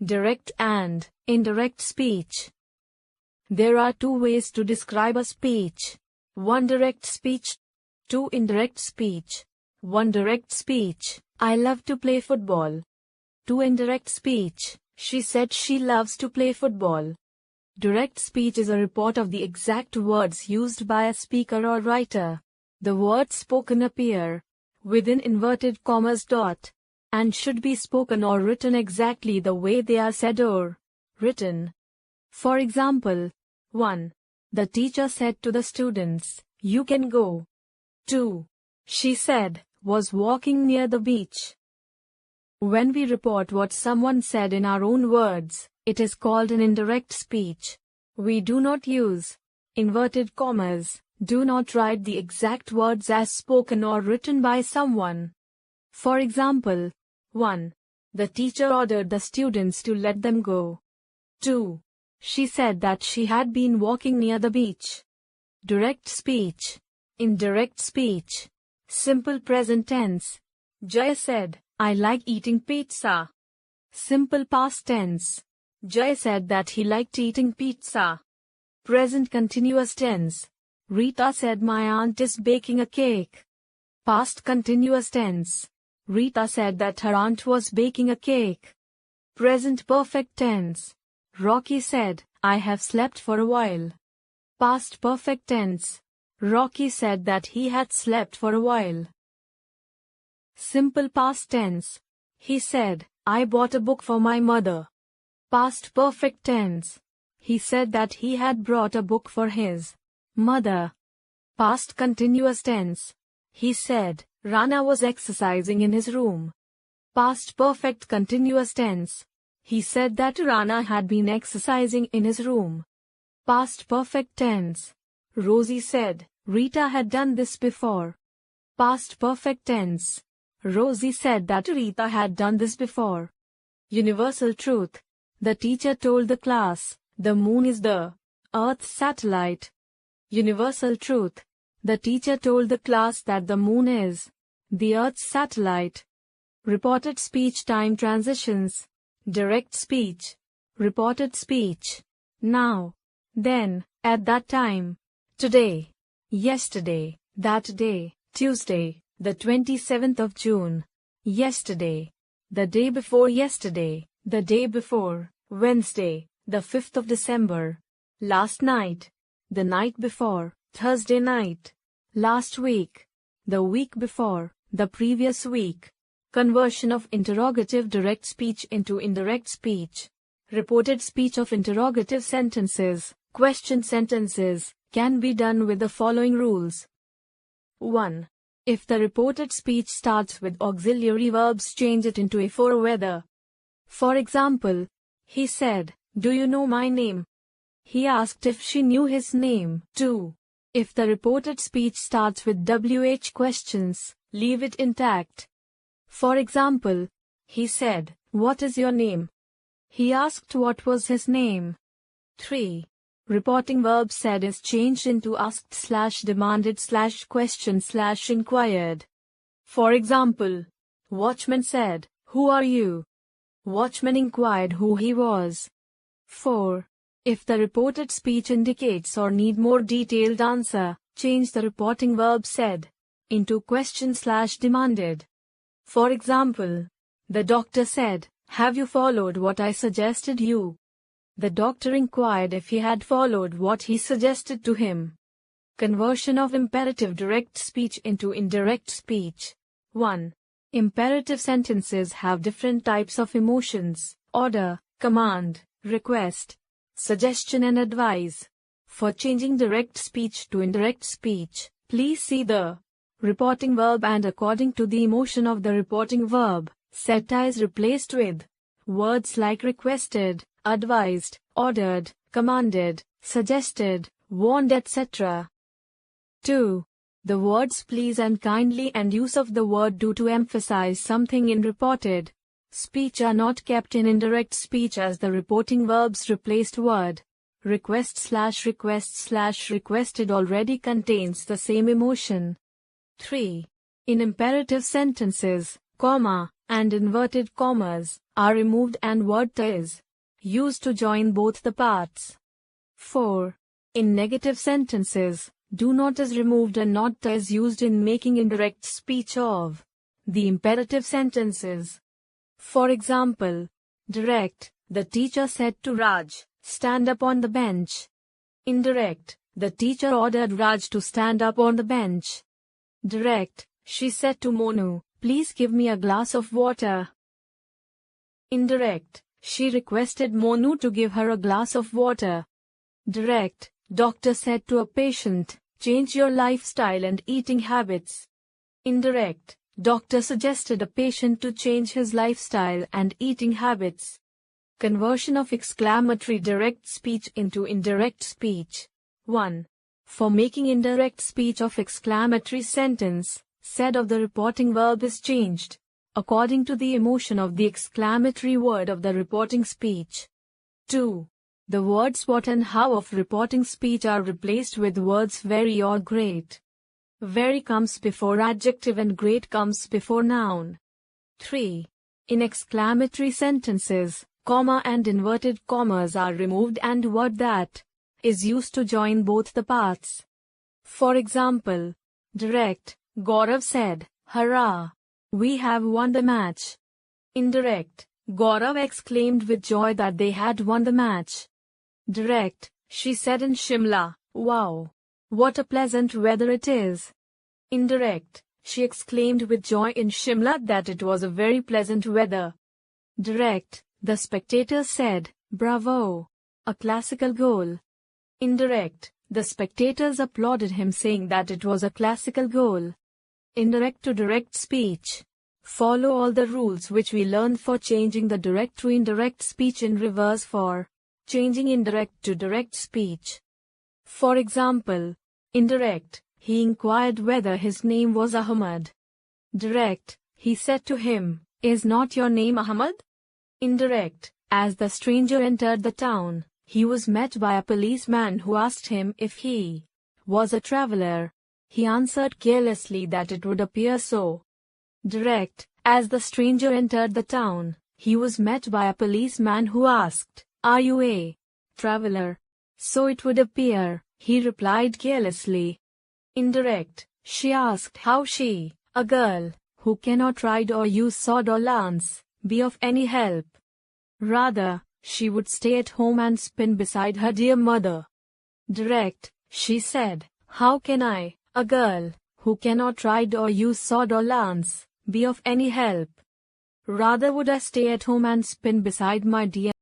Direct and indirect speech. There are two ways to describe a speech. 1 direct speech, 2 indirect speech. 1 direct speech, I love to play football. 2 indirect speech, she said she loves to play football. Direct speech is a report of the exact words used by a speaker or writer. The words spoken appear within inverted commas and should be spoken or written exactly the way they are said or written. For example, 1. The teacher said to the students, "You can go." 2. She said, was walking near the beach. When we report what someone said in our own words, it is called an indirect speech. We do not use inverted commas, do not write the exact words as spoken or written by someone. For example, 1. The teacher ordered the students to let them go. 2. She said that she had been walking near the beach. Direct speech. Indirect speech. Simple present tense. Jay said, "I like eating pizza." Simple past tense. Jay said that he liked eating pizza. Present continuous tense. Rita said my aunt is baking a cake. Past continuous tense. Rita said that her aunt was baking a cake. Present perfect tense. Rocky said, "I have slept for a while." Past perfect tense. Rocky said that he had slept for a while. Simple past tense. He said, "I bought a book for my mother." Past perfect tense. He said that he had brought a book for his mother. Past continuous tense. He said, Rana was exercising in his room. Past perfect continuous tense. He said that Rana had been exercising in his room. Past perfect tense. Rosie said, Rita had done this before. Past perfect tense. Rosie said that Rita had done this before. Universal truth. The teacher told the class, the moon is the Earth's satellite. Universal truth. The teacher told the class that the moon is the Earth's satellite. Reported speech time transitions. Direct speech. Reported speech. Now. Then. At that time. Today. Yesterday. That day. Tuesday, the 27th of June. Yesterday. The day before yesterday. The day before. Wednesday, the 5th of December. Last night. The night before. Thursday night. Last week. The week before. The previous week. Conversion of interrogative direct speech into indirect speech. Reported speech of interrogative sentences, question sentences, can be done with the following rules. 1. If the reported speech starts with auxiliary verbs, change it into a for whether. For example, he said, "Do you know my name?" He asked if she knew his name. 2. If the reported speech starts with WH questions, leave it intact. For example, he said, "What is your name?" He asked what was his name. 3. Reporting verb said is changed into asked/demanded/question/inquired. For example, watchman said, "Who are you?" Watchman inquired who he was. 4. If the reported speech indicates or need more detailed answer, change the reporting verb said into question/demanded. For example, the doctor said, "Have you followed what I suggested you?" The doctor inquired if he had followed what he suggested to him. Conversion of imperative direct speech into indirect speech. 1. Imperative sentences have different types of emotions: order, command, request, suggestion and advice. For changing direct speech to indirect speech, please see the reporting verb and according to the emotion of the reporting verb, set is replaced with words like requested, advised, ordered, commanded, suggested, warned, etc. 2. The words please and kindly and use of the word do to emphasize something in reported speech are not kept in indirect speech, as the reporting verb's replaced word request/requested already contains the same emotion. 3. In imperative sentences, comma and inverted commas are removed and word "ta" is used to join both the parts. 4. In negative sentences, do not is removed and not "ta" is used in making indirect speech of the imperative sentences. For example, direct, the teacher said to Raj, stand up on the bench. Indirect, the teacher ordered Raj to stand up on the bench. Direct, she said to Monu, please give me a glass of water. Indirect, she requested Monu to give her a glass of water. Direct, doctor said to a patient, change your lifestyle and eating habits. Indirect, doctor suggested a patient to change his lifestyle and eating habits. Conversion of exclamatory direct speech into indirect speech. 1. For making indirect speech of exclamatory sentence, said of the reporting verb is changed according to the emotion of the exclamatory word of the reporting speech. 2. The words what and how of reporting speech are replaced with words very or great. Very comes before adjective and great comes before noun. 3. In exclamatory sentences, comma and inverted commas are removed and word that is used to join both the parts. For example, direct, Gaurav said, hurrah! We have won the match. Indirect, Gaurav exclaimed with joy that they had won the match. Direct, she said in Shimla, wow! What a pleasant weather it is. Indirect, she exclaimed with joy in Shimla that it was a very pleasant weather. Direct, the spectators said, bravo! A classical goal. Indirect, the spectators applauded him saying that it was a classical goal. Indirect to direct speech. Follow all the rules which we learned for changing the direct to indirect speech in reverse for changing indirect to direct speech. For example, indirect, he inquired whether his name was Ahmad. Direct, he said to him, is not your name Ahmad? Indirect, as the stranger entered the town, he was met by a policeman who asked him if he was a traveler. He answered carelessly that it would appear so. Direct, as the stranger entered the town, he was met by a policeman who asked, are you a traveler? So it would appear, he replied carelessly. Indirect, she asked how she, a girl, who cannot ride or use sword or lance, be of any help. Rather, she would stay at home and spin beside her dear mother. Direct, she said, how can I, a girl, who cannot ride or use sword or lance, be of any help? Rather would I stay at home and spin beside my dear